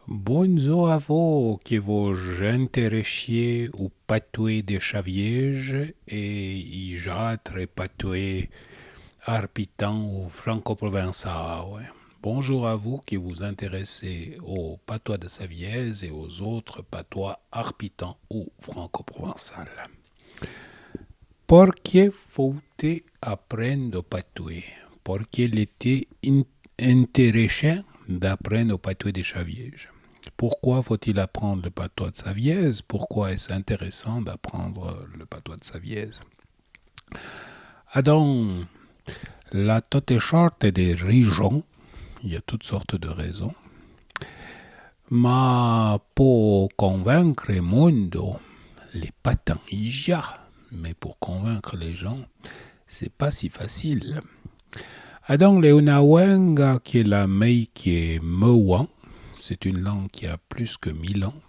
Bonjour à vous qui vous intéressiez au patois de Chaviège et y jâtre patois arpitan ou franco-provençal. Bonjour à vous qui vous intéressez au patois de Savièse et aux autres patois arpitans ou franco-provençal. Pourquoi faut-il apprendre au patois? Pourquoi il était intéressant d'apprendre au patois de Chaviège? Pourquoi faut-il apprendre le patois de Savièse? Pourquoi est-ce intéressant d'apprendre le patois de Savièse? Dans la toute sorte des régions, il y a toutes sortes de raisons, mais pour convaincre le monde, les patins, il y a, mais pour convaincre les gens, c'est pas si facile. Donc, le Unawenga, qui est la mei qui est Meuan, c'est une langue qui a plus que 1000 ans.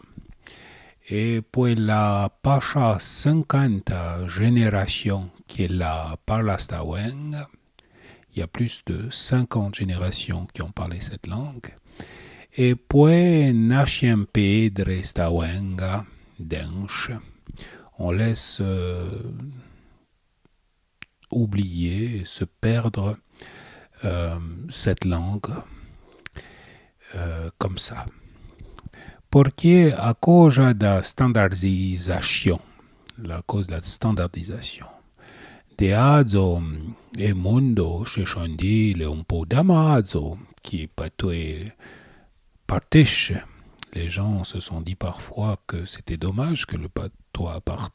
Et pour la pacha 50 générations qui la parle Stawenga, il y a plus de 50 générations qui ont parlé cette langue. Et pour Nachien Pedre Stawenga, Dench, on laisse oublier, se perdre cette langue comme ça. Porque a cause de la standardisation, de azo e mondo scesondi un po' d'amazo qui patoué partiche. Les gens se sont dit parfois que c'était dommage que le patois parte.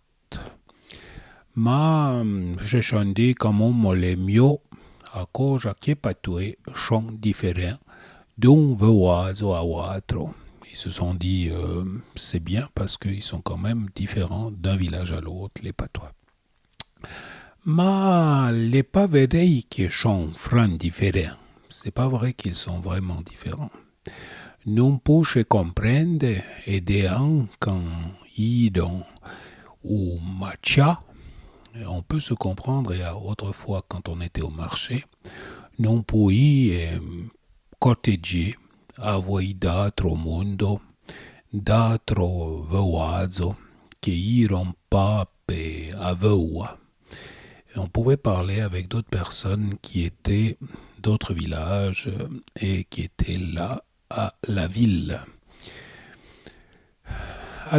Ma scesondi comme le mio a cause che patoué sont différents d'un voazo a l'autre. Ils se sont dit c'est bien parce qu'ils sont quand même différents d'un village à l'autre, les patois. Mais les pas vrai qu'ils sont vraiment différents. C'est pas vrai qu'ils sont vraiment différents. Non pouvons comprendre et des quand ils ou matcha, on peut se comprendre et autrefois quand on était au marché, non pouvons corteggiare a voi d'altro mondo, d'altro voazo, che iron pape a voa. On pouvait parler avec d'autres personnes qui étaient d'autres villages et qui étaient là à la ville.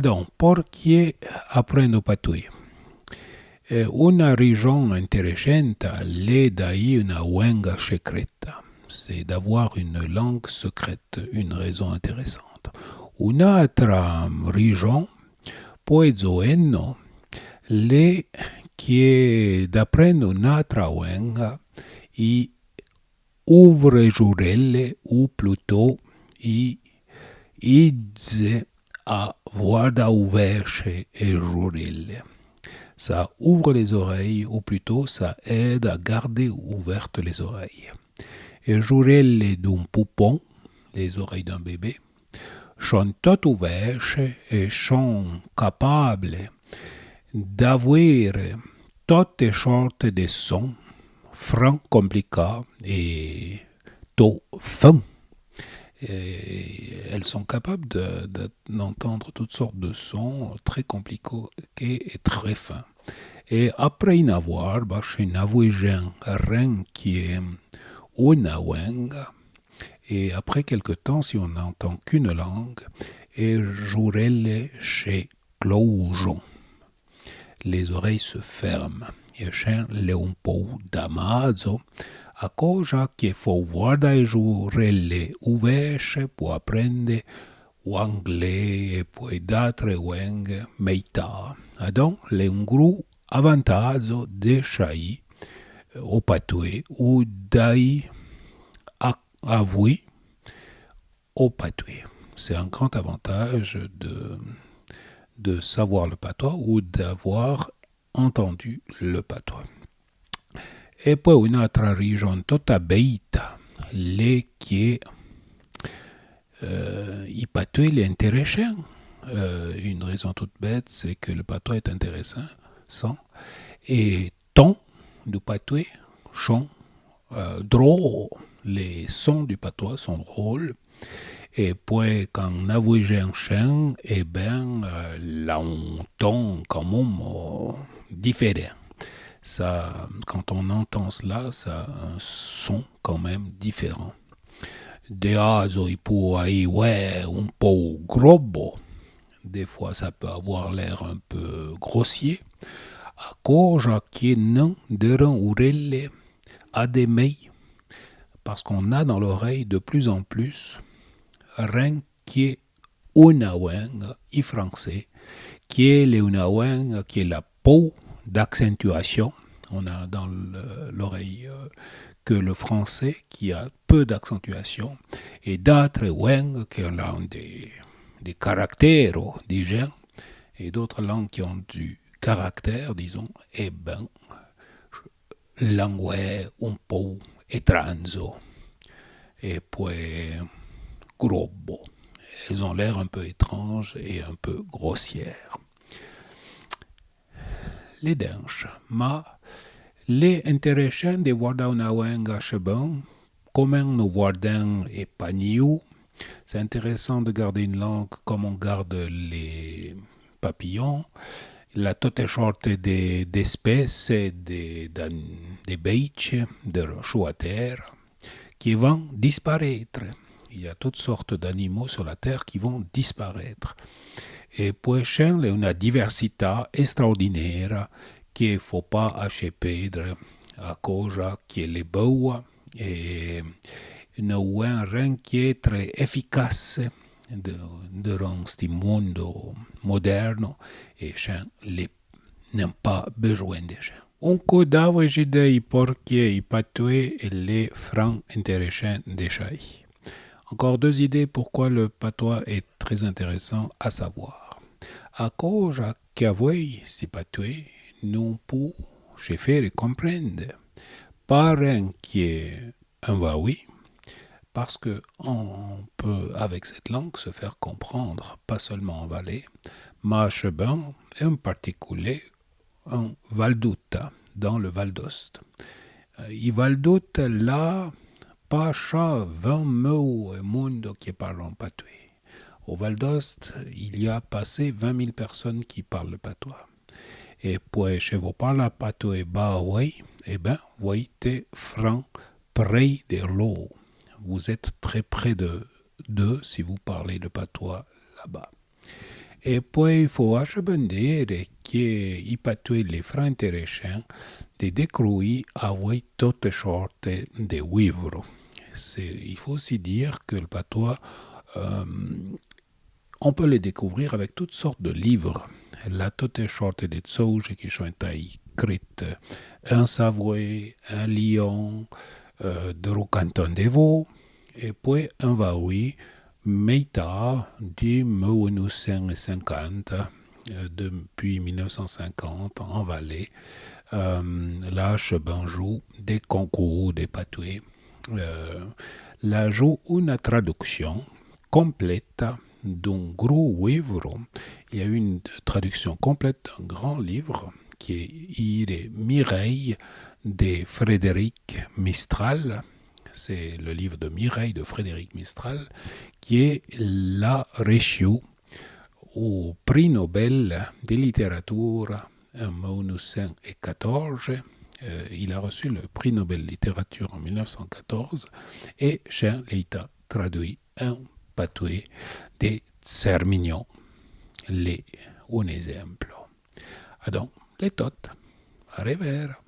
Donc, pourquoi apprendre patois? Una région intéressante l'est d'ailleurs una wenga secreta. C'est d'avoir une langue secrète, une raison intéressante. Une autre région, poezoeno, l'est qui est d'apprendre une autre langue et ouvre jurelle ou plutôt idze a guarda ouverche et jurelle. Ça ouvre les oreilles, ou plutôt ça aide à garder ouvertes les oreilles. Et jurelle d'un poupon, les oreilles d'un bébé, sont toutes ouvertes et sont capables d'avoir toutes sortes de sons, francs, compliqués et tôt fins. Et elles sont capables d'entendre toutes sortes de sons très compliqués et très fins. Et après y avoir, chez Navouégen, rien qui est una wenga, et après quelque temps, si on n'entend qu'une langue, et jourelle chez Cloujon. Les oreilles se ferment. Et chez Leumpo d'Amazo, a cosa che faut guarda e jourelle ouverte pour apprendre l'anglais et pour d'autres langues meita. Donc, le un gros avantage de chai au patois ou d'ail avoué au patois. C'est un grand avantage de savoir le patois ou d'avoir entendu le patois. Et puis une autre région toute bête, les qui il patois est intéressant. Une raison toute bête, c'est que le patois est intéressant. Et ton du patois sont drôles. Les sons du patois sont drôles. Et puis, quand on a voyagé un chien, eh bien, là, on entend quand même différent. Ça, quand on entend cela, ça a un son quand même différent. Des il peut être ouais, un peu gros. Des fois, ça peut avoir l'air un peu grossier. A cosa che non deran urelle a des mei, parce qu'on a dans l'oreille de plus en plus rien qui est una weng en français, qui est le una weng, qui est la peau d'accentuation. On a dans l'oreille que le français qui a peu d'accentuation, et d'autres langues qui ont des caractères, disons, et d'autres langues qui ont du caractère, disons, eh ben, langue un peu étrange, et puis gros. Elles ont l'air un peu étranges et un peu grossières. Les dents, ma les intéressants de voir una wenga cheban, comment nous guardons et pagnou. C'est intéressant de garder une langue comme on garde les papillons. La toute sorte d'espèces, des bêtes, de choux à terre, qui vont disparaître. Il y a toutes sortes d'animaux sur la terre qui vont disparaître. Et puis, c'è una diversità straordinaria che ne faut pas perdre a cosa che le boa e non è rien che è très efficace durant ce monde moderne et c'è n'ont pas besoin de ça. Un coup d'avril de porquier et patoué et les francs intéressants des chais. Encore deux idées pourquoi le patois est très intéressant à savoir. À cause qu'avouer si patois non peut se faire comprendre par un qui est un oui, parce que on peut avec cette langue se faire comprendre, pas seulement en Valais, mais cheban en particulier en Valduta, dans le Val d'Ost. I Valduta là pas 20 mots au monde qui parlent patois. Au Val d'Ost, il y a passé 20 000 personnes qui parlent le patois. Et puis, si vous parlez patois oui, eh bien, vous êtes franc près de l'eau. Vous êtes très près d'eux si vous parlez le patois là-bas. Et puis, il faut acheter que patois les francs intéressants de découvrir avec toutes sortes de livres. Il faut aussi dire que le patois, on peut le découvrir avec toutes sortes de livres. La toutes sortes de choses qui sont écrites en Savoie, en Lyon, de canton des Vaud, et puis en Vaoui, Meita, de 1950, depuis 1950, en Valais, là, je joue des concours, des patois. Là, joue une traduction complète d'un gros livre. Il y a une traduction complète d'un grand livre qui est Mireille de Frédéric Mistral. C'est le livre de Mireille de Frédéric Mistral qui est la reçue au prix Nobel de littérature en 1914. Il a reçu le prix Nobel de littérature en 1914 et Charles a traduit un patois de Sermignon, un exemple. Donc, les tot. À revoir.